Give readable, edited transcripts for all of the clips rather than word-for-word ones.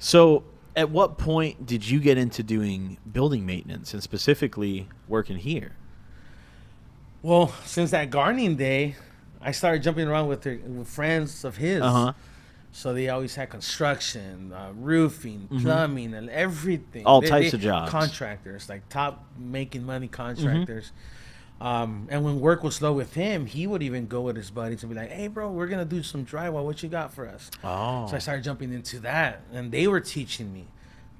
So, at what point did you get into doing building maintenance and specifically working here? Well, since that gardening day, I started jumping around with friends of his. Uh huh. So they always had construction, roofing, plumbing, and everything. All They types of jobs. contractors, like top making money Mm-hmm. contractors. And when work was low with him, he would even go with his buddies and be like, "Hey, bro, we're gonna do some drywall. What you got for us?" So I Oh. started jumping into that, and they were teaching me.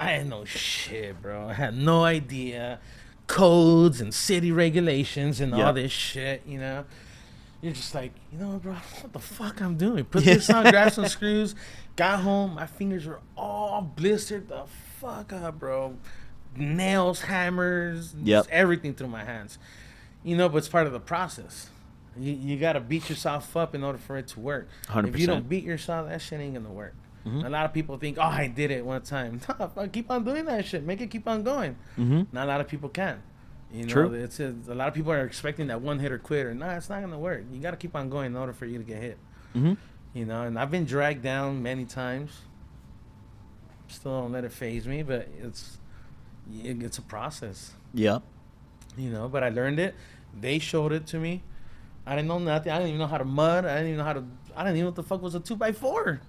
I had no shit, bro. I had no idea codes and city regulations and all Yep. this shit. You're just like, bro, what the fuck I'm doing? Put Yeah. this on, grab some screws. Got home, my fingers were all blistered the fuck up, bro. Nails, hammers, Yep. just everything through my hands. But it's part of the process. You got to beat yourself up in order for it to work. If you 100%. don't beat yourself, that shit ain't going to work. Mm-hmm. A lot of people think, oh, I did it one time. Nah, fuck, keep on doing that shit. Make it keep on going. Mm-hmm. Not a lot of people can. True. A lot of people are expecting that one hit or quit, or nah, it's not gonna work. You gotta keep on going in order for you to get hit. Mm-hmm. And I've been dragged down many times. Still don't let it phase me, but it's a process. Yep. But I learned it. They showed it to me. I didn't know nothing. I didn't even know how to mud. I didn't even know what the fuck was a 2x4.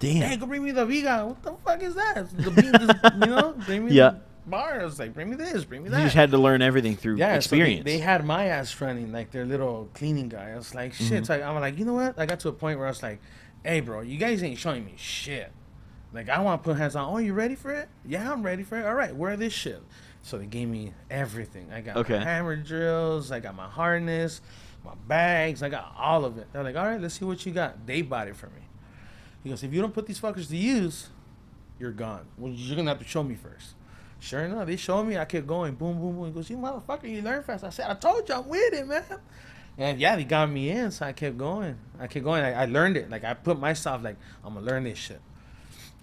Damn. Hey, go bring me the Viga. What the fuck is that? The beam, bring me Yeah. the bar. I was like, bring me this, bring me that. You just had to learn everything through experience. So they had my ass running like their little cleaning guy. I was like, shit. So I'm like, you know what? I got to a point where I was like, hey, bro, you guys ain't showing me shit. Like, I want to put hands on. Oh, you ready for it? Yeah, I'm ready for it. All right, wear this shit. So they gave me everything. I got Okay. my hammer drills. I got my harness, my bags. I got all of it. They're like, all right, let's see what you got. They bought it for me. He goes, if you don't put these fuckers to use, you're gone. Well, you're going to have to show me first. Sure enough, they showed me. I kept going. Boom, boom, boom. He goes, you motherfucker, you learn fast. I said, I told you I'm with it, man. And yeah, they got me in, so I kept going. I learned it. Like, I put myself, like, I'm going to learn this shit.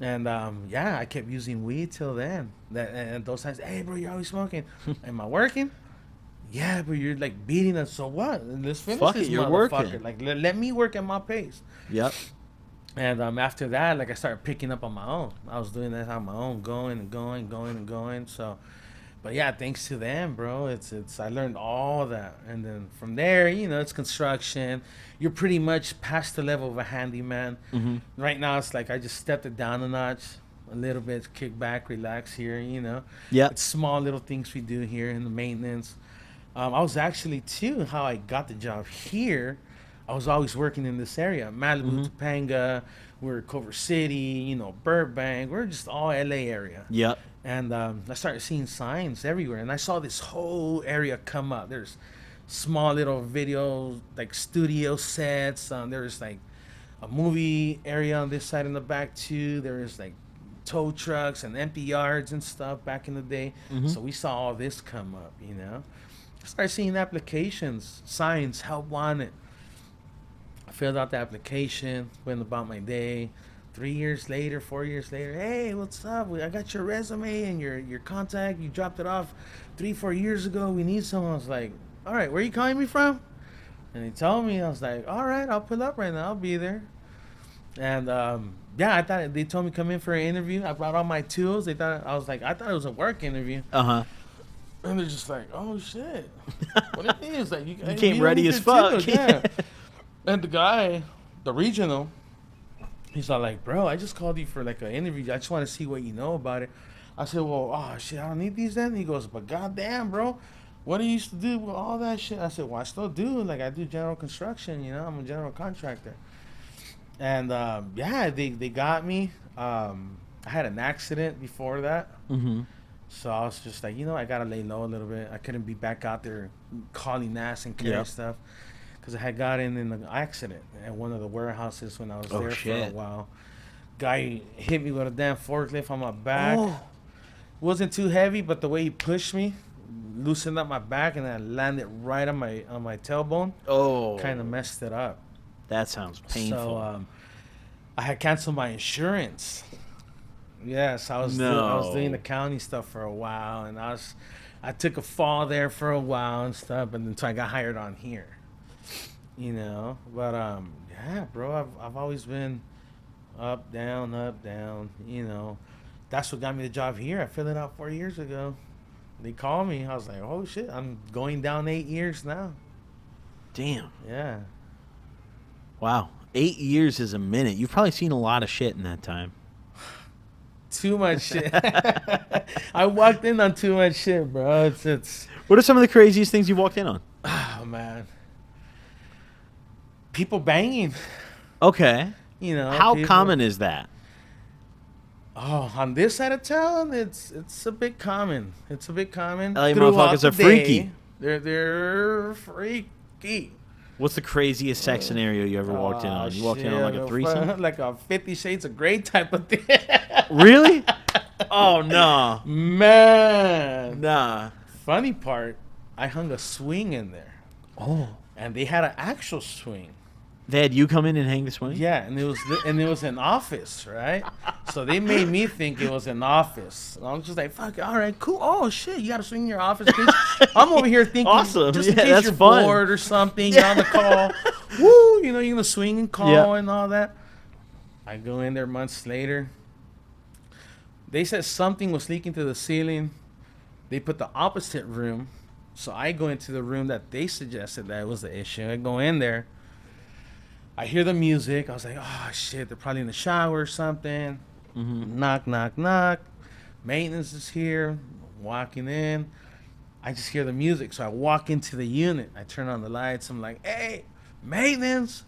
And yeah, I kept using weed till then. And those times, hey, bro, you're always smoking. Am I working? Yeah, but you're like beating us. So what? Let's finish Fuck this it, you're motherfucker. working. Like, let me work at my pace. Yep. And after that, like, I started picking up on my own. I was doing that on my own, going and going, going and going. So, but yeah, thanks to them, bro. It's I learned all that, and then from there, it's construction. You're pretty much past the level of a handyman. Mm-hmm. Right now, it's like I just stepped it down a notch, a little bit, kick back, relax here. Yep. It's small little things we do here in the maintenance. I was actually too how I got the job here. I was always working in this area, Malibu, Topanga. We're Culver City, Burbank. We're just all LA area. Yep. And I started seeing signs everywhere, and I saw this whole area come up. There's small little video, like studio sets. There's like a movie area on this side in the back too. There's like tow trucks and empty yards and stuff back in the day. Mm-hmm. So we saw all this come up. I started seeing applications, signs, help wanted. I filled out the application, went about my day. 3 years later, 4 years later, hey, what's up? I got your resume and your contact. You dropped it off 3-4 years ago. We need someone. I was like, all right, where are you calling me from? And he told me. I was like, all right, I'll pull up right now. I'll be there. And yeah, they told me come in for an interview. I brought all my tools. I thought it was a work interview. Uh-huh. And they're just like, oh shit, what it is? Like you came ready as fuck. Yeah. And the guy, the regional, he's all like, bro, I just called you for like an interview. I just want to see what you know about it. I said, well, oh shit, I don't need these then. He goes, but goddamn, bro, what do you used to do with all that shit? I said, well, I still do. Like, I do general construction. I'm a general contractor. And yeah, they got me. I had an accident before that. Mm-hmm. So I was just like, I gotta lay low a little bit. I couldn't be back out there calling ass and carrying stuff. Because I had gotten in an accident at one of the warehouses when I was there for a while. Guy hit me with a damn forklift on my back. Oh. Wasn't too heavy, but the way he pushed me loosened up my back, and I landed right on my tailbone. Oh. Kind of messed it up. That sounds painful. So I had canceled my insurance. Yes, I was doing the county stuff for a while, and I took a fall there for a while and stuff, and then so I got hired on here. But yeah, bro, I've always been up, down, That's what got me the job here. I filled it out 4 years ago. They called me. I was like, oh shit, I'm going down 8 years now. Damn. Yeah. Wow. 8 years is a minute. You've probably seen a lot of shit in that time. Too much shit. I walked in on too much shit, bro. It's. What are some of the craziest things you walked in on? Oh man. People banging. Okay. You know. How people, common is that? Oh, on this side of town, it's a bit common. It's a bit common. LA Throughout motherfuckers the are freaky. day, they're freaky. What's the craziest sex scenario you ever walked in on? You walked in on like a threesome? Like a 50 Shades of Grey type of thing. Really? Oh, no. Man. Nah. Funny part, I hung a swing in there. Oh. And they had an actual swing. They had you come in and hang the swing? Yeah, and it was an office, right? So they made me think it was an office. And I'm just like, fuck, all right, cool. Oh shit, you got to swing in your office, bitch. I'm over here thinking, awesome. just in Yeah, case that's you're fun. bored or something, you're on the call. Woo, you know, you're gonna swing and call and all that. I go in there months later. They said something was leaking to the ceiling. They put the opposite room. So I go into the room that they suggested that was the issue. I go in there. I hear the music. I was like, oh, shit, they're probably in the shower or something. Mm-hmm. Knock, knock, knock. Maintenance is here. Walking in. I just hear the music. So I walk into the unit. I turn on the lights. I'm like, hey, maintenance.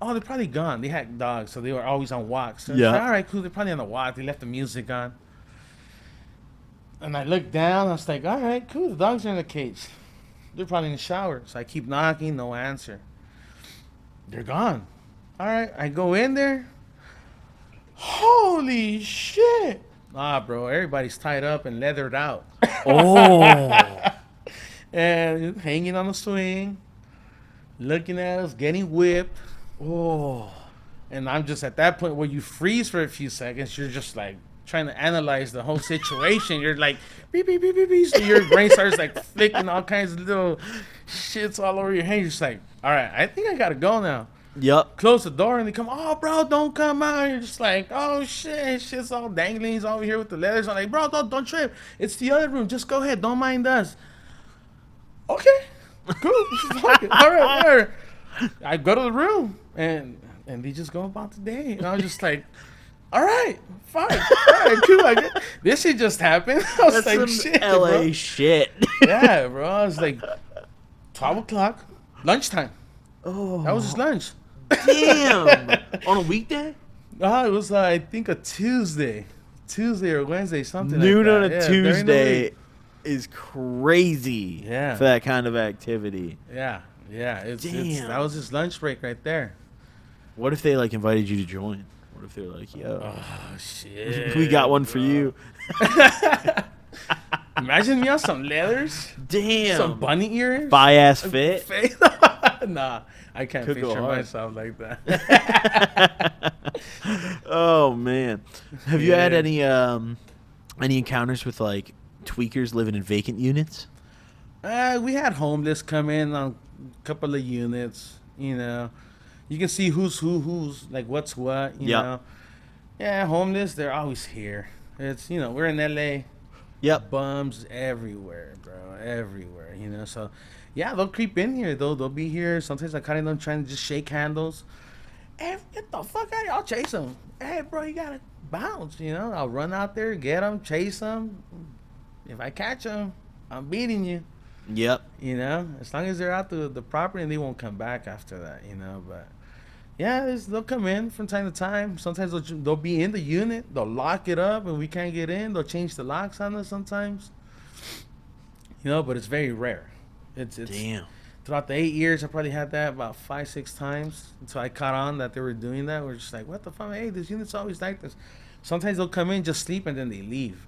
Oh, they're probably gone. They had dogs, so they were always on walks. So Yeah. I was like, all right, cool. They're probably on the walk. They left the music on. And I looked down. I was like, all right, cool. The dogs are in the cage. They're probably in the shower. So I keep knocking. No answer. They're gone. All right, I go in there. Holy shit. Ah, bro, everybody's tied up and leathered out. Oh. And hanging on the swing, looking at us, getting whipped. Oh. And I'm just at that point where you freeze for a few seconds. You're just like trying to analyze the whole situation. You're like, beep, beep, beep, beep, beep. So your brain starts like flicking all kinds of little shits all over your hand. You're just like, all right, I think I got to go now. Yep. Close the door and they come, oh, bro, don't come out. You're just like, oh, shit. Shit's all dangling. He's over here with the leathers. I'm like, bro, don't trip. It's the other room. Just go ahead. Don't mind us. Okay. Cool. Fuck it. All right. I go to the room and they just go about the day. And I was just like, all right, fine. All right, cool. This shit just happened. I was That's like, some shit, LA bro. shit. Yeah, bro. I was like, 12 o'clock, lunchtime. Oh. That was just lunch. Damn. On a weekday? It was, I think, a Tuesday or Wednesday, something Noon like that. on a Yeah, during the Tuesday week. is crazy Yeah. for that kind of activity. Yeah. It's Damn. that was just lunch break right there. What if they like invited you to join? What if they're like, yo, Oh, shit. we got one for bro. you? Imagine me on some leathers. Damn. Some bunny ears. Bi-ass fit. Nah, I can't Could go picture hard. myself like that. Oh man, have you had Yeah. any encounters with like tweakers living in vacant units? We had homeless come in on a couple of units. You know, you can see who's who's like what's what. You Yep. know, yeah, homeless. They're always here. It's we're in LA. Yep. Bums everywhere, bro. Everywhere. You know, so yeah, they'll creep in here. They'll be here. Sometimes I kind of them trying to just shake handles. Hey, get the fuck out of here. I'll chase them. Hey, bro, you gotta bounce. You know, I'll run out there, get them, chase them. If I catch them, I'm beating you. Yep. You know, as long as they're out the property and they won't come back after that. You know, but yeah, they'll come in from time to time. Sometimes they'll be in the unit. They'll lock it up and we can't get in. They'll change the locks on us sometimes. You know, but it's very rare. It's Damn. Throughout the 8 years, I probably had that about 5-6 times until I caught on that they were doing that. We're just like, what the fuck? Hey, this unit's always like this. Sometimes they'll come in, just sleep, and then they leave.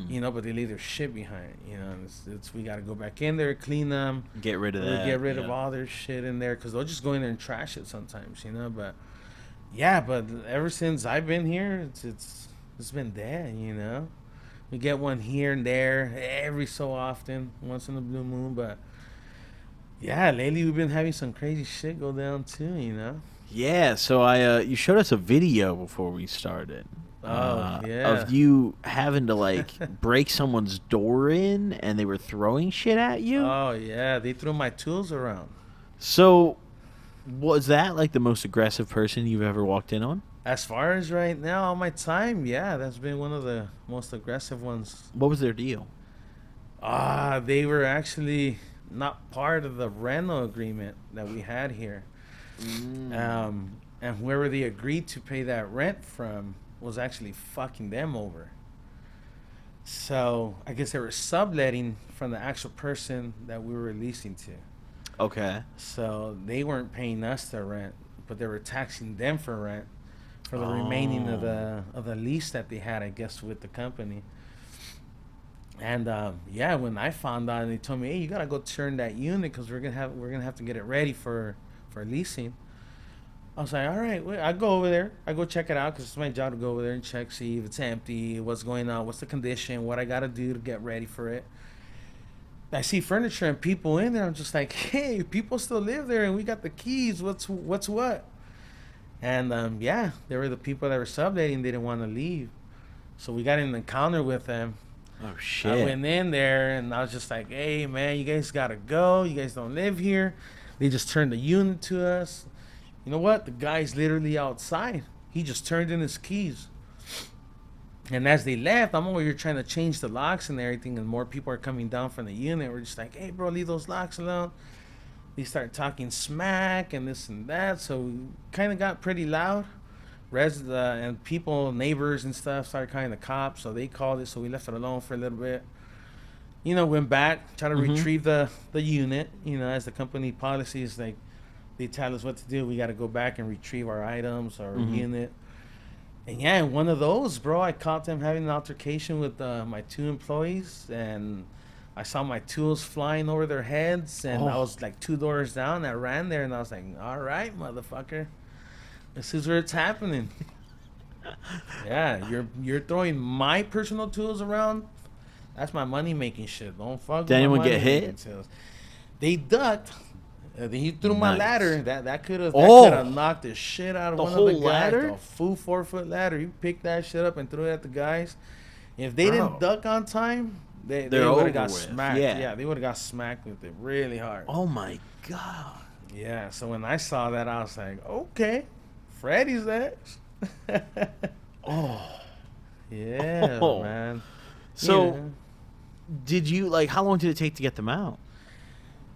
You know, but they leave their shit behind. You know, it's we got to go back in there, clean them. Get rid of that. Get rid of yeah. all their shit in there because they'll just go in there and trash it sometimes, you know. But yeah, but ever since I've been here, it's been dead, you know. We get one here and there every so often, once in a blue moon. But yeah, lately we've been having some crazy shit go down too, you know. Yeah. So you showed us a video before we started. Yeah. of you having to like break someone's door in and they were throwing shit at you. Oh yeah, they threw my tools around. So, was that like the most aggressive person you've ever walked in on? As far as right now, all my time, yeah, that's been one of the most aggressive ones. What was their deal? They were actually not part of the rental agreement that we had here. And whoever they agreed to pay that rent from was actually fucking them over. So I guess they were subletting from the actual person that we were leasing to. Okay. So they weren't paying us the rent, but they were taxing them for rent for the remaining of the lease that they had, I guess, with the company. And yeah, when I found out, and they told me, "Hey, you gotta go turn that unit because we're gonna have to get it ready for leasing." I was like, "All right." I go over there. I go check it out because it's my job to go over there and check, see if it's empty, what's going on, what's the condition, what I gotta do to get ready for it. I see furniture and people in there. I'm just like, "Hey, people still live there, and we got the keys. What's what?" And yeah, they were the people that were subletting. They didn't want to leave, so we got in an encounter with them. Oh shit. I went in there and I was just like, "Hey man, you guys gotta go. You guys don't live here." They just turned the unit to us. You know what? The guy's literally outside. He just turned in his keys. And as they left, I'm over here trying to change the locks and everything, and more people are coming down from the unit. We're just like, "Hey bro, leave those locks alone." They start talking smack and this and that, so we kind of got pretty loud. And people, neighbors and stuff started calling the cops, so they called it, so we left it alone for a little bit. Went back, tried to retrieve the unit. As the company policy is, like, they tell us what to do. We got to go back and retrieve our items, our unit. And yeah, one of those, bro, I caught them having an altercation with my 2 employees, and I saw my tools flying over their heads, and I was like 2 doors down. I ran there, and I was like, "All right, motherfucker. This is where it's happening." Yeah, you're throwing my personal tools around. That's my money making shit. Don't fuck. Did anyone get hit? Tools. They ducked. He threw my ladder. That could have knocked the shit out of the one whole of the guys. ladder? A full 4-foot ladder. You picked that shit up and threw it at the guys. If they didn't duck on time, they would have got smacked. Yeah, they would have got smacked with it really hard. Oh my god. Yeah. So when I saw that, I was like, "Okay, Freddy's next." Yeah, man. So, did you how long did it take to get them out?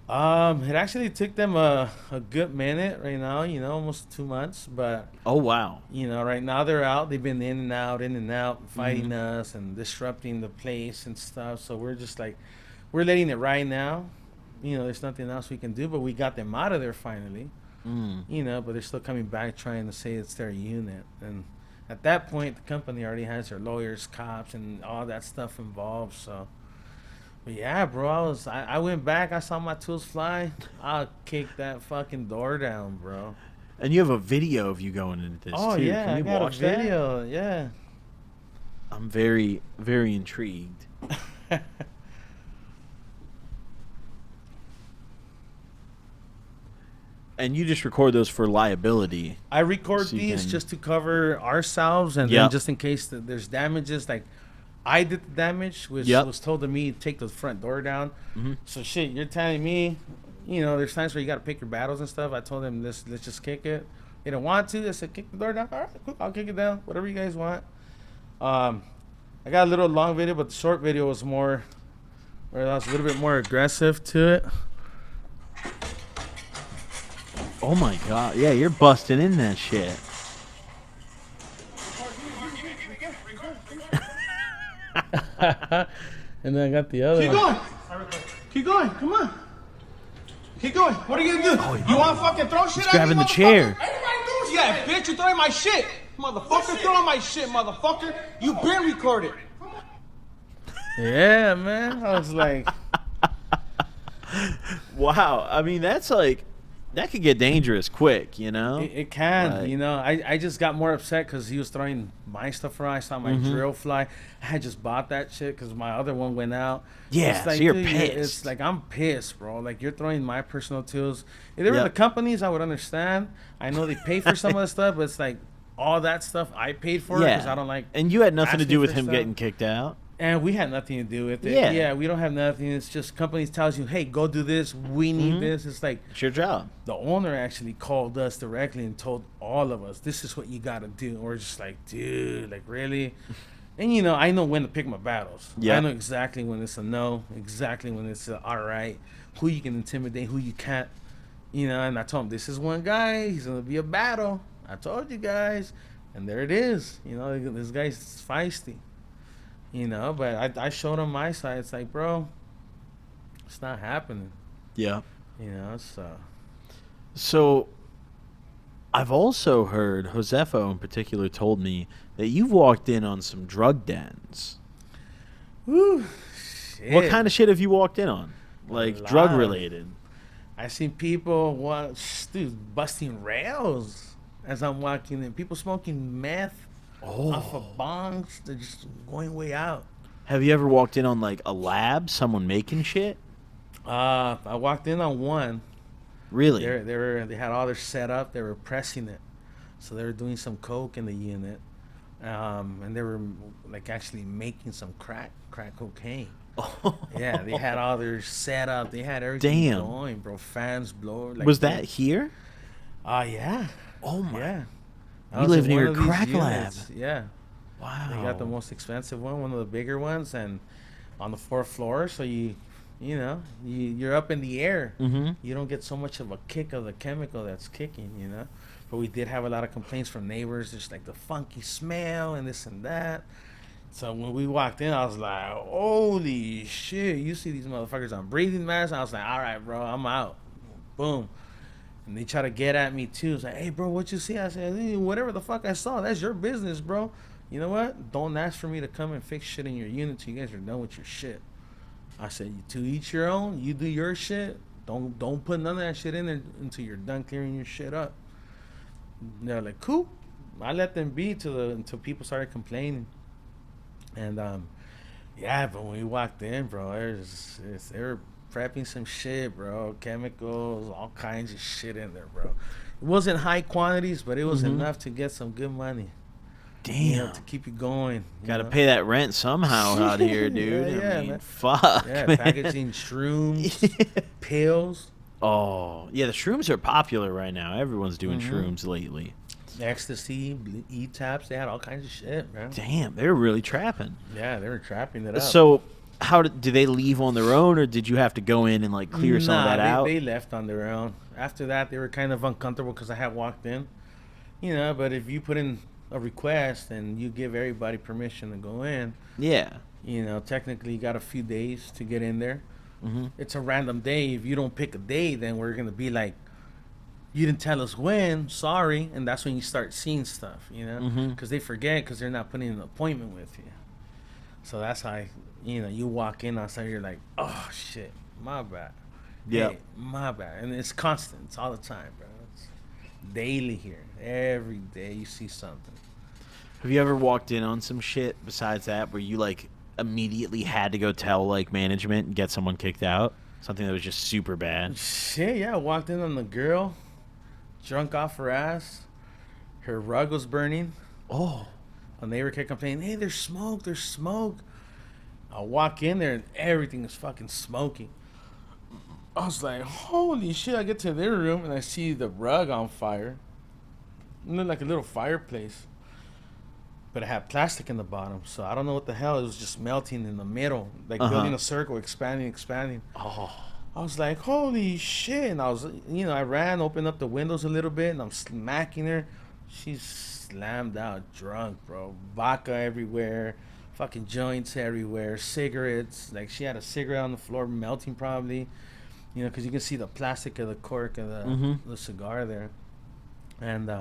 It actually took them a good minute right now, almost 2 months, but Oh wow. Right now they're out. They've been in and out, fighting us and disrupting the place and stuff. So we're just like, we're letting it ride now. There's nothing else we can do, but we got them out of there finally. But they're still coming back trying to say it's their unit. And at that point, the company already has their lawyers, cops, and all that stuff involved. So, but yeah, bro, I went back. I saw my tools fly. I'll kick that fucking door down, bro. And you have a video of you going into this too. Yeah, Can we I got watch a video. Yeah. I'm very, very intrigued. And you just record those for liability. I record these just to cover ourselves, and then just in case there's damages. Like, I did the damage, which was told to me, take the front door down. So shit, you're telling me, there's times where you got to pick your battles and stuff. I told them, let's just kick it. They don't want to. I said, kick the door down. All right, cool. I'll kick it down. Whatever you guys want. I got a little long video, but the short video was more, where I was a little bit more aggressive to it. Oh my god. Yeah, you're busting in that shit. And then I got the other one. Keep going. Come on. Keep going. What are you gonna do? You want to fucking throw shit at me, grabbing the chair. Everybody do. Yeah, bitch, you're throwing my shit. Motherfucker, throwing my shit, motherfucker. You been recorded. Yeah, man. I was like... Wow. I mean, that's like... That could get dangerous quick, It can, I just got more upset because he was throwing my stuff around. I saw my drill fly. I just bought that shit because my other one went out. Yeah, like, so you're dude, pissed. It's like, I'm pissed, bro. Like, you're throwing my personal tools. If they were the companies, I would understand. I know they pay for some of the stuff, but it's like, all that stuff I paid for because I don't like. And you had nothing to asking do with for him stuff. getting kicked out. And we had nothing to do with it. Yeah. Yeah, we don't have nothing. It's just companies tells you, hey, go do this. We need this. It's like It's your job. the owner actually called us directly and told all of us, this is what you got to do. And we're just like, dude, like, really? And, you know, I know when to pick my battles. Yeah. I know exactly when it's a no, exactly when it's a all right, who you can intimidate, who you can't. You know, and I told him, this is one guy. He's going to be a battle. I told you guys. And there it is. You know, this guy's feisty. You know, but I showed him my side. It's like, bro, it's not happening. Yeah. You know, So, I've also heard, Josefo in particular told me that you've walked in on some drug dens. whew, shit. What kind of shit have you walked in on? Like, lot. drug related? I seen people, dude, busting rails as I'm walking in. People smoking meth off of bongs. They're just going way out. Have you ever walked in on, like, a lab? Someone making shit? I walked in on one. Really? They had all their set up. They were pressing it, so they were doing some coke in the unit, and they were like actually making some crack cocaine. Yeah, they had all their set up. They had everything going, bro. Fans blow. Like, Was that here? Yeah. Oh, my. Yeah. You live near a crack lab. Yeah. Wow. They got the most expensive one of the bigger ones, and on the 4th floor, so you're up in the air. Mm-hmm. You don't get so much of a kick of the chemical that's kicking, you know. But we did have a lot of complaints from neighbors, just like the funky smell and this and that. So when we walked in, I was like, holy shit, you see these motherfuckers on breathing masks? I was like, all right, bro, I'm out. Boom. And they try to get at me too. It's like, hey, bro, what you see? I said, hey, whatever the fuck I saw, that's your business, bro. You know what? Don't ask for me to come and fix shit in your unit till you guys are done with your shit. I said, to each your own. You do your shit. Don't put none of that shit in there until you're done clearing your shit up. And they're like, cool. I let them be until people started complaining. And but when we walked in, bro, they were prepping some shit, bro. Chemicals, all kinds of shit in there, bro. It wasn't high quantities, but it was enough to get some good money. Damn. You know, to keep you going. Got to pay that rent somehow out here, dude. Yeah, I mean, man. fuck. Yeah, man. packaging shrooms, pills, Oh, yeah, the shrooms are popular right now. Everyone's doing shrooms lately. ecstasy, E-taps. They had all kinds of shit, man. Damn, they're really trapping. Yeah, they were trapping it up. So, how did they leave on their own, or did you have to go in and like clear some of that out? They left on their own. After that, they were kind of uncomfortable because I had walked in, you know. But if you put in a request and you give everybody permission to go in, Yeah. you know, technically you got a few days to get in there. Mm-hmm. It's a random day. If you don't pick a day, then we're gonna be like, you didn't tell us when. Sorry, and that's when you start seeing stuff, you know, because they forget because they're not putting an appointment with you. So that's how you walk in on Sunday, you're like, oh shit, my bad. Yeah. Hey, my bad, and it's constant. It's all the time, bro. It's daily here. Every day you see something. Have you ever walked in on some shit besides that where you like immediately had to go tell like management and get someone kicked out? Something that was just super bad. Shit, yeah. I walked in on the girl, drunk off her ass. Her rug was burning. Oh. A neighbor kept complaining, hey, there's smoke, there's smoke. I walk in there and everything is fucking smoking. I was like, holy shit. I get to their room and I see the rug on fire. It looked like a little fireplace. But it had plastic in the bottom, so I don't know what the hell. It was just melting in the middle, like building a circle, expanding. Oh. I was like, holy shit. And I was, I ran, opened up the windows a little bit, and I'm smacking her. She's slammed out, drunk, bro. Vodka everywhere, fucking joints everywhere, cigarettes. Like, she had a cigarette on the floor, melting probably, because you can see the plastic of the cork of the cigar there. And,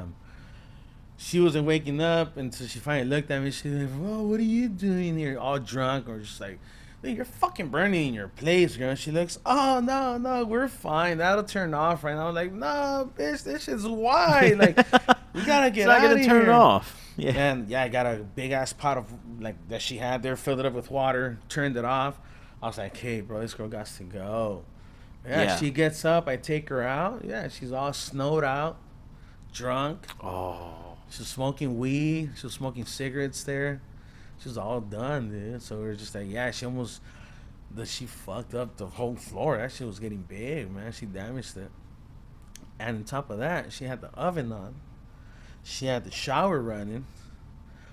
she wasn't waking up until she finally looked at me. She's like, "Whoa, what are you doing here?" All drunk, or just like, "You're fucking burning in your place, girl." She looks, "Oh no, we're fine. That'll turn off right now." I'm like, "No, bitch, this shit's wide. Like, you gotta get out of here." It's not gonna turn off. Yeah. And I got a big ass pot of that she had there, filled it up with water, turned it off. I was like, "Hey, bro, this girl got to go." Yeah, she gets up. I take her out. Yeah, she's all snowed out, drunk. Oh. She was smoking weed. She was smoking cigarettes there. She was all done, dude. So we were just like, yeah, she fucked up the whole floor. That shit was getting big, man. She damaged it. And on top of that, she had the oven on. She had the shower running.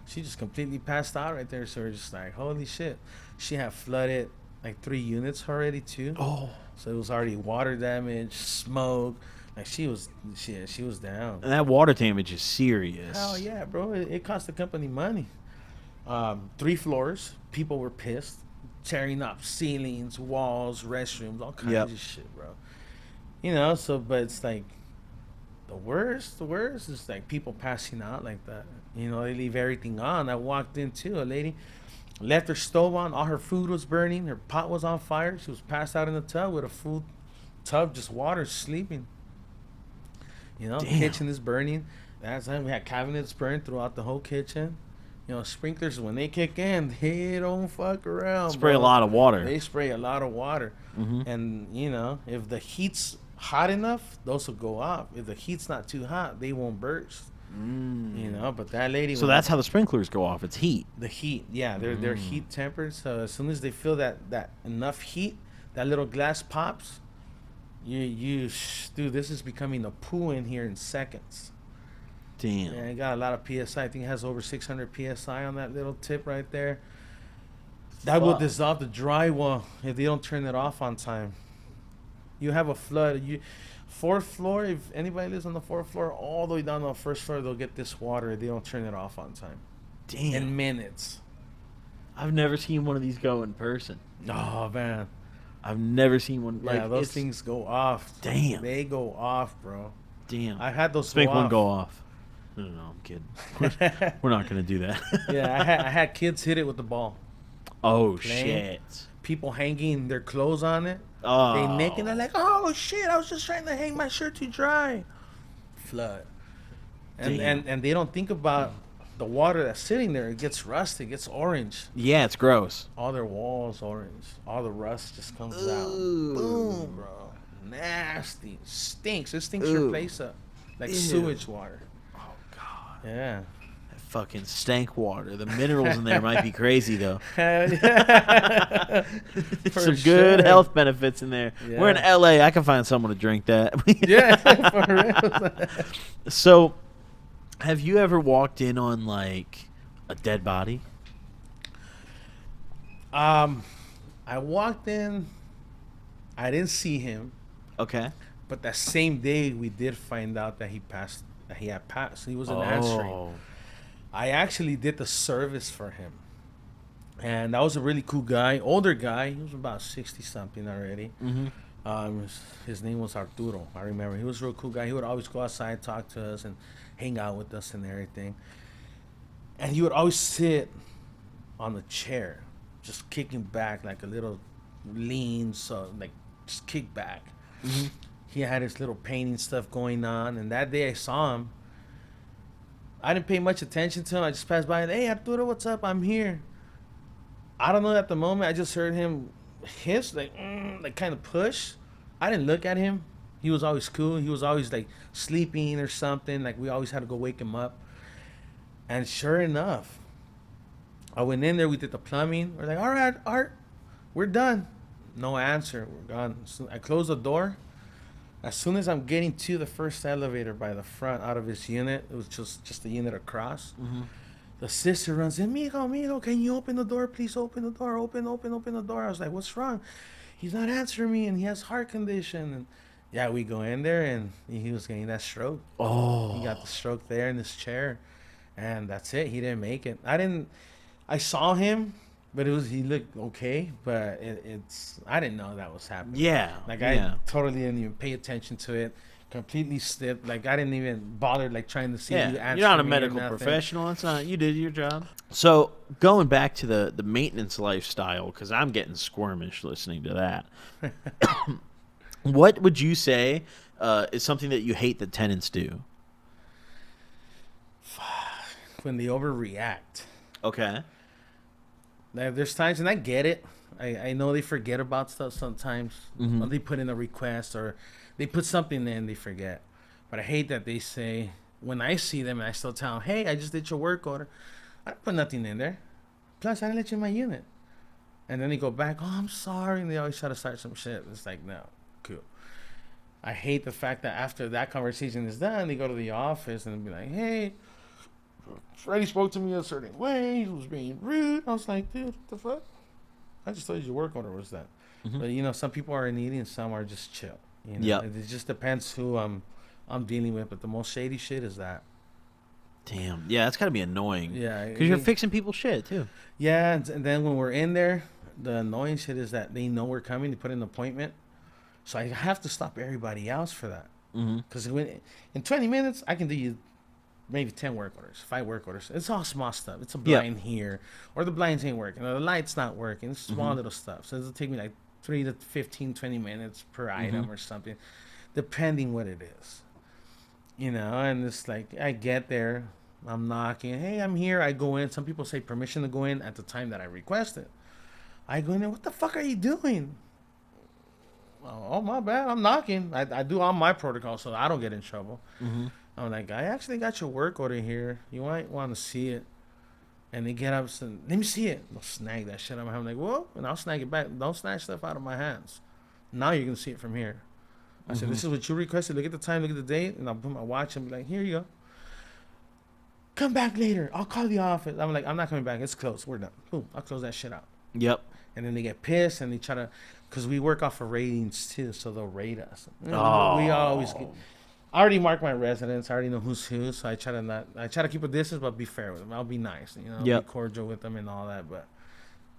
She just completely passed out right there. So we're just like, holy shit. She had flooded like 3 units already too. Oh. So it was already water damage, smoke. Like she was down. And that water damage is serious. Hell yeah, bro. It cost the company money. 3 floors. People were pissed. Tearing up ceilings, walls, restrooms, all kinds of shit, bro. You know, so, but it's like, the worst is like people passing out like that. You know, they leave everything on. I walked in too. A lady left her stove on. All her food was burning. Her pot was on fire. She was passed out in the tub with a full tub, just water, sleeping. You know, Damn. Kitchen is burning. That's time we had cabinets burned throughout the whole kitchen. You know, sprinklers, when they kick in, they don't fuck around. Spray bro. a lot of water. They spray a lot of water. Mm-hmm. And, you know, if the heat's hot enough, those will go off. If the heat's not too hot, they won't burst. You know, but that lady... So that's how the sprinklers go off. It's heat. The heat, yeah. They're heat tempered. So as soon as they feel that enough heat, that little glass pops, dude, this is becoming a pool in here in seconds. Damn. Yeah, it got a lot of PSI. I think it has over 600 PSI on that little tip right there. That will dissolve the drywall if they don't turn it off on time. You have a flood. 4th floor, if anybody lives on the 4th floor, all the way down to the 1st floor, they'll get this water if they don't turn it off on time. Damn. In minutes. I've never seen one of these go in person. Oh, man. I've never seen one. Like, Yeah, those things go off. Damn. They go off, bro. Damn. I had those Let's make go one off. go off. No, I'm kidding. We're not going to do that. Yeah, I had kids hit it with the ball. Oh, Playing. shit. People hanging their clothes on it. Oh. They naked. They're like, oh, shit, I was just trying to hang my shirt to dry. Flood. And they don't think about the water that's sitting there. It gets rusty. It gets orange. Yeah, it's gross. All their walls orange. All the rust just comes out. Ooh. Boom, bro. Nasty. Stinks. It stinks your place up. Like sewage water. Oh, God. Yeah. That fucking stank water. The minerals in there might be crazy, though. Yeah. For Some sure. good health benefits in there. Yeah. We're in LA. I can find someone to drink that. Yeah, for real. So, have you ever walked in on, like, a dead body? I walked in. I didn't see him, Okay. but that same day we did find out that he passed. That he had passed. He wasn't answering. I actually did the service for him, and that was a really cool guy, older guy. He was about 60 something already. Mm-hmm. His name was Arturo. I remember he was a real cool guy. He would always go outside, talk to us, and hang out with us and everything. And he would always sit on the chair, just kicking back like a little lean, so like just kick back. Mm-hmm. He had his little painting stuff going on, and that day I saw him. I didn't pay much attention to him. I just passed by and, hey, Arturo, what's up? I'm here. I don't know at the moment. I just heard him hiss, like kind of push. I didn't look at him. He was always cool. He was always like sleeping or something. Like we always had to go wake him up. And sure enough, I went in there. We did the plumbing. We're like, all right, Art, we're done. No answer. We're gone. So I closed the door. As soon as I'm getting to the first elevator by the front out of his unit, it was just a unit across. Mm-hmm. The sister runs in, Mijo, can you open the door? Please open the door. Open the door. I was like, what's wrong? He's not answering me, and he has heart condition. And yeah, we go in there, and he was getting that stroke. Oh. He got the stroke there in his chair, and that's it. He didn't make it. I saw him, but he looked okay, but I didn't know that was happening. Yeah. Like yeah. I totally didn't even pay attention to it. Completely slipped. Like I didn't even bother like trying to see you answer. You're not a me or medical nothing. professional. It's not. You did your job. So going back to the maintenance lifestyle, because I'm getting squirmish listening to that. What would you say is something that you hate that tenants do? When they overreact. Okay. Like, there's times, and I get it. I know they forget about stuff sometimes. Mhm. Or they put in a request or they put something in, they forget. But I hate that they say, when I see them and I still tell them, hey, I just did your work order, I don't put nothing in there. Plus, I didn't let you in my unit. And then they go back, oh, I'm sorry. And they always try to start some shit. It's like, no, cool. I hate the fact that after that conversation is done, they go to the office and be like, hey, Freddie spoke to me a certain way. He was being rude. I was like, dude, what the fuck? I just told you your work order was that. Mm-hmm. But, you know, some people are needy and some are just chill. You know? It just depends who I'm dealing with. But the most shady shit is that. Damn. Yeah, that's got to be annoying. Yeah. Because you're fixing people's shit, too. Yeah, and then when we're in there, the annoying shit is that they know we're coming to put an appointment. So I have to stop everybody else for that. Because in 20 minutes, I can do you maybe 10 work orders, 5 work orders. It's all small stuff. It's a blind here, or the blinds ain't working, or the light's not working. It's small little stuff. So it'll take me like 3 to 15, 20 minutes per item or something, depending what it is. You know, and it's like, I get there, I'm knocking. Hey, I'm here. I go in. Some people say permission to go in at the time that I request it. I go in there, what the fuck are you doing? Oh, my bad. I'm knocking. I do all my protocols so I don't get in trouble. I'm like, I actually got your work order here. You might want to see it. And they get up and say, let me see it. They'll snag that shit out of my hand. I'm like, whoa. And I'll snag it back. Don't snatch stuff out of my hands. Now you can see it from here. I said, this is what you requested. Look at the time. Look at the date. And I'll put my watch and be like, here you go. Come back later. I'll call the office. I'm like, I'm not coming back. It's closed. We're done. Boom. I'll close that shit out. Yep. And then they get pissed and they try to, because we work off of ratings too, so they'll rate us. We always get, I already mark my residents. I already know who's who, so I try to keep a distance, but be fair with them. I'll be nice, you know, be cordial with them and all that. But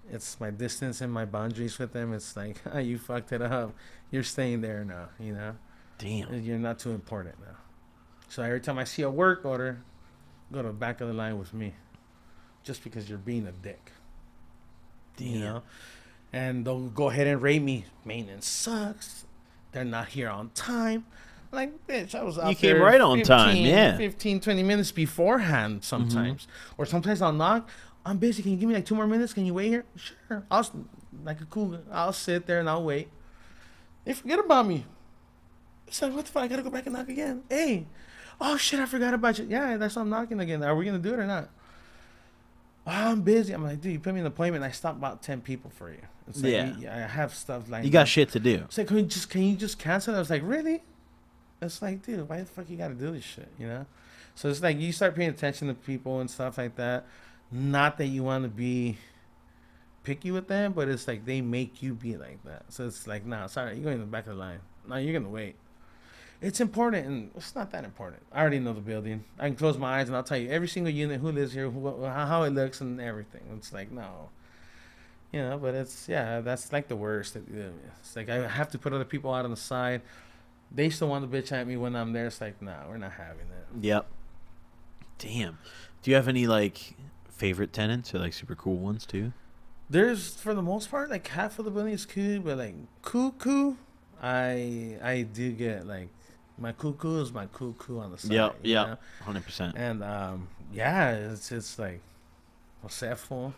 it's my distance and my boundaries with them. It's like, oh, you fucked it up. You're staying there now, you know. Damn. You're not too important now. So every time I see a work order, go to the back of the line with me, just because you're being a dick. Damn. You know, and they'll go ahead and rate me. Maintenance sucks. They're not here on time. Like, bitch, I was out there. You came right on time, yeah. 15, 20 minutes beforehand sometimes. Or sometimes I'll knock. I'm busy. Can you give me like 2 more minutes? Can you wait here? Sure. I'll sit there and I'll wait. They forget about me. It's like, what the fuck? I gotta go back and knock again. Hey. Oh, shit, I forgot about you. Yeah, that's why I'm knocking again. Are we gonna do it or not? Oh, I'm busy. I'm like, dude, you put me in an appointment. And I stopped about 10 people for you. It's like, I have stuff like you got shit to do. It's like, can you just cancel it? I was like, really? It's like, dude, why the fuck you got to do this shit? You know? So it's like you start paying attention to people and stuff like that. Not that you want to be picky with them, but it's like they make you be like that. So it's like, nah, sorry, you're going in the back of the line. No, you're gonna wait. It's important, and it's not that important. I already know the building. I can close my eyes, and I'll tell you every single unit, who lives here, how it looks, and everything. It's like, no. You know, but that's like the worst. It's like I have to put other people out on the side. They still want to bitch at me when I'm there. It's like, nah, we're not having it. Yep. Damn. Do you have any, like, favorite tenants or, like, super cool ones, too? There's, for the most part, like, half of the building is cool, but, like, cool, I do get, like, my cool is my cool on the side. Yep, 100%. And, it's like, Josefo.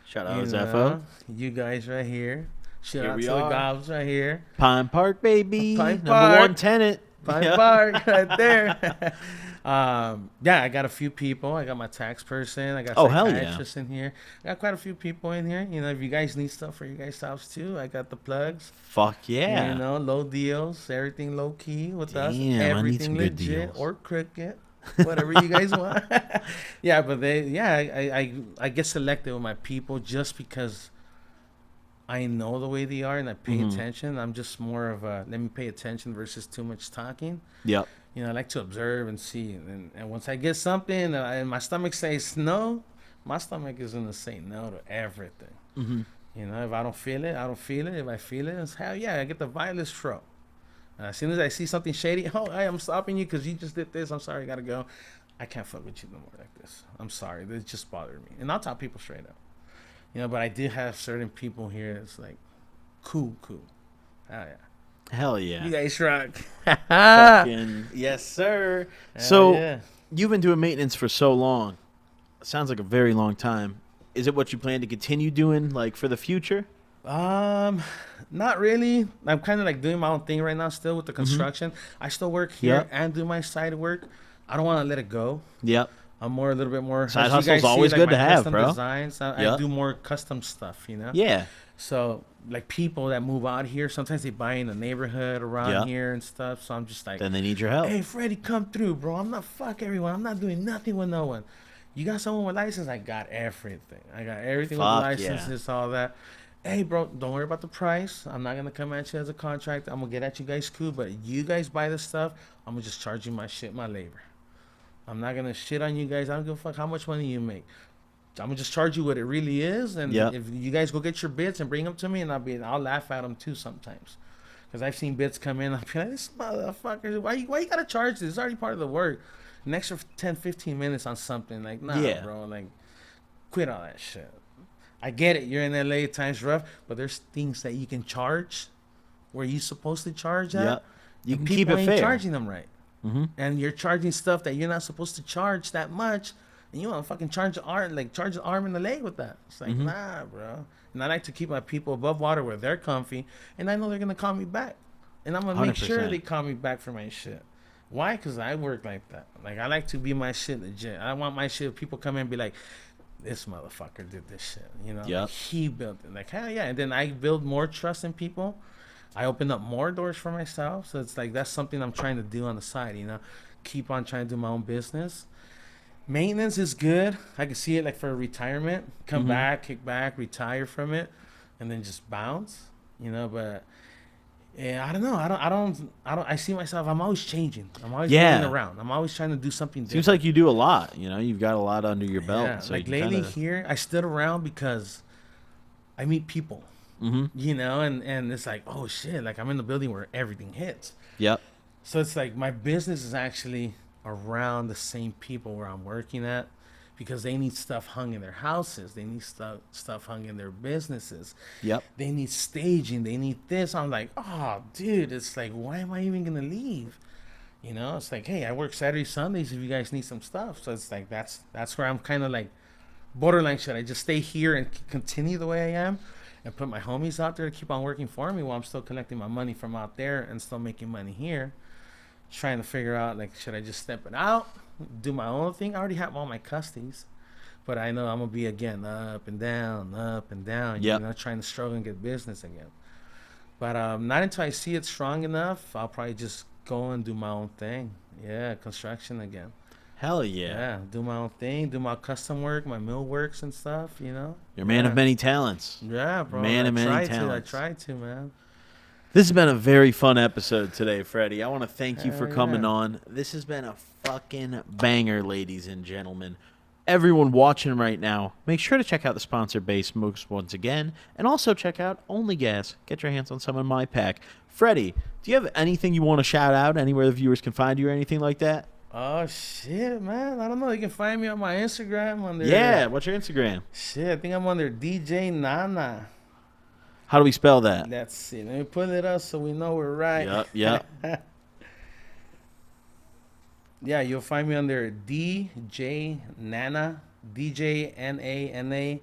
Shout out Zepho. You guys right here. Shout out to the Gobs right here. Pine Park, baby. Pine Number Park. 1 tenant. Pine Park right there. I got a few people. I got my tax person. I got psychiatrists in here. I got quite a few people in here. You know, if you guys need stuff for your guys' house too, I got the plugs. Fuck yeah. You know, low deals, everything low key with us. Everything I need some legit good deals. Or crooked. Whatever you guys want. Yeah, but I get selected with my people just because I know the way they are and I pay attention. I'm just more of a let me pay attention versus too much talking. Yep. You know, I like to observe and see. And once I get something and my stomach says no, my stomach is going to say no to everything. Mm-hmm. You know, if I don't feel it, I don't feel it. If I feel it, it's hell yeah, I get the vilest throw. As soon as I see something shady, I'm stopping you because you just did this. I'm sorry, I got to go. I can't fuck with you no more like this. I'm sorry. This just bothered me. And I'll tell people straight up. You know, but I do have certain people here that's like, cool. Hell yeah. Hell yeah. You guys rock. Fucking yes, sir. So you've been doing maintenance for so long. Sounds like a very long time. Is it what you plan to continue doing, like, for the future? Not really. I'm kind of like doing my own thing right now still with the construction. I still work here and do my side work. I don't want to let it go. Yep. I'm more a little bit more. Side as you hustle's guys see, always like, good my to have, custom bro. Designs. I do more custom stuff, you know. Yeah. So like people that move out here, sometimes they buy in the neighborhood around here and stuff. So I'm just like, then they need your help. Hey, Freddie, come through, bro. I'm not fuck everyone. I'm not doing nothing with no one. You got someone with license? I got everything. I got everything with licenses, all that. Hey, bro, don't worry about the price. I'm not gonna come at you as a contractor. I'm gonna get at you guys cool, but you guys buy the stuff. I'm gonna just charge you my shit, my labor. I'm not gonna shit on you guys. I don't give a fuck how much money you make. I'm gonna just charge you what it really is, and if you guys go get your bids and bring them to me, and I'll laugh at them too sometimes, because I've seen bids come in. I'll be like, this motherfucker, why you gotta charge this? It's already part of the work. An extra 10, 15 minutes on something, like, nah, bro, like, quit all that shit. I get it. You're in LA, time's rough, but there's things that you can charge where you're supposed to charge at. Yep. You can keep people it ain't fair. charging them right. Mm-hmm. And you're charging stuff that you're not supposed to charge that much, and you want to fucking charge the arm and the leg with that. It's like, nah, bro. And I like to keep my people above water where they're comfy, and I know they're gonna call me back, and I'm gonna make sure 100%. they call me back for my shit. Why? Because I work like that. Like, I like to be my shit legit. I want my shit. People come in and be like, this motherfucker did this shit. You know, like, he built it. Like, hell yeah. And then I build more trust in people. I open up more doors for myself. So it's like, that's something I'm trying to do on the side, you know, keep on trying to do my own business. Maintenance is good. I can see it like for retirement. Come back, kick back, retire from it, and then just bounce, you know, but yeah, I don't know. I don't. I see myself. I'm always changing. I'm always moving around. I'm always trying to do something different. Seems like you do a lot. You know, you've got a lot under your belt. Yeah, So like lately here, I stood around because I meet people. You know, and it's like, oh shit, like I'm in the building where everything hits. Yep. So it's like my business is actually around the same people where I'm working at, because they need stuff hung in their houses. They need stuff hung in their businesses. Yep. They need staging. They need this. I'm like, oh, dude, it's like, why am I even going to leave? You know, it's like, hey, I work Saturday, Sundays if you guys need some stuff. So it's like, that's where I'm kind of like borderline. Should I just stay here and continue the way I am and put my homies out there to keep on working for me while I'm still collecting my money from out there and still making money here? Trying to figure out, like, should I just step it out, do my own thing? I already have all my custies, but I know I'm gonna be again up and down, you know, trying to struggle and get business again. But not until I see it strong enough, I'll probably just go and do my own thing. Yeah, construction again. Hell yeah. Yeah, do my own thing, do my custom work, my mill works and stuff, you know. You're a man of many talents. Yeah, bro. Man of many talents. I try to, man. This has been a very fun episode today, Freddie. I want to thank you for coming on. This has been a fucking banger, ladies and gentlemen. Everyone watching right now, make sure to check out the sponsor base once again, and also check out Only Gas. Get your hands on some of my pack. Freddie, do you have anything you want to shout out, anywhere the viewers can find you or anything like that? Oh, shit, man. I don't know. You can find me on my Instagram. What's your Instagram? Shit, I think I'm under DJ Nana. How do we spell that? Let's see. Let me put it up so we know we're right. Yep. Yeah, you'll find me under DJ Nana, DJNANA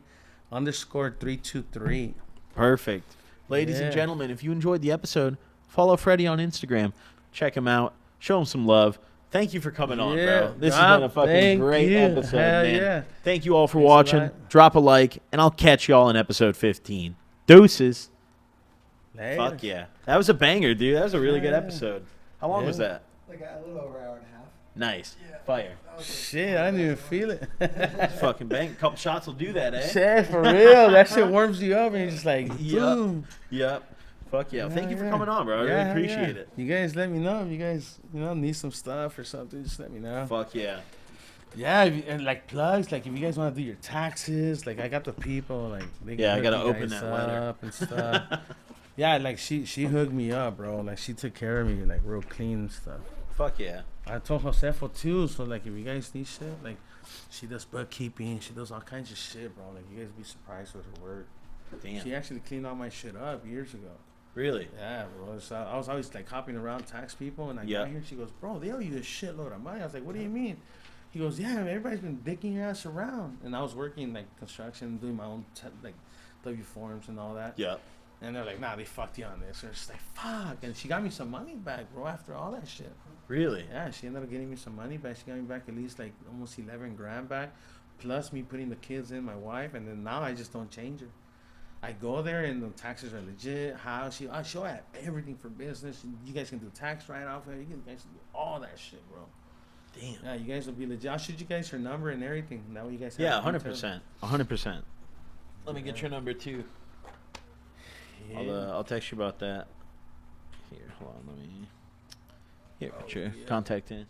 _323. Perfect. Ladies and gentlemen, if you enjoyed the episode, follow Freddie on Instagram. Check him out. Show him some love. Thank you for coming on, bro. This has been a fucking great episode, man. Yeah. Thank you all for watching. Drop a like, and I'll catch y'all in episode 15. Deuces. Later. Fuck yeah. That was a banger, dude. That was a really good episode. How long was that? Like a little over an hour and a half. Nice. Yeah. Fire. Shit, I didn't even feel it. Fucking bang. A couple shots will do that, eh? Shit, for real. That shit warms you up, and you're just like, boom. Yep. Fuck yeah. Thank you for coming on, bro. I really appreciate it. You guys let me know if you guys, need some stuff or something. Just let me know. Fuck yeah. Yeah, and like plugs, like if you guys want to do your taxes, like I got the people, like they I gotta hook you open guys that letter up and stuff. Yeah, like she hooked me up, bro. Like she took care of me, like real clean and stuff. Fuck yeah. I told Josefo too, so like if you guys need shit, like she does bookkeeping, she does all kinds of shit, bro. Like you guys be surprised with her work. Damn. She actually cleaned all my shit up years ago. Really? Yeah, bro. So I was always like hopping around tax people, and I got here. She goes, "Bro, they owe you a shitload of money." I was like, "What do you mean?" He goes, "Yeah, everybody's been dicking your ass around." And I was working like construction, doing my own like W forms and all that. Yeah. And they're like, nah, they fucked you on this. And it's like, fuck. And she got me some money back, bro, after all that shit. Really? Yeah, she ended up getting me some money back. She got me back at least like almost 11 grand back, plus me putting the kids in, my wife. And then now I just don't change her. I go there and the taxes are legit. I show at everything for business. You guys can do tax write-off. You guys can do all that shit, bro. Damn. Yeah, you guys will be legit. I'll shoot you guys her number and everything. That way you guys have Yeah, it detailed. 100%. 100%. Let me get your number too. Yeah. I'll text you about that. Here, hold on. Let me. Here, put your yeah. contact in.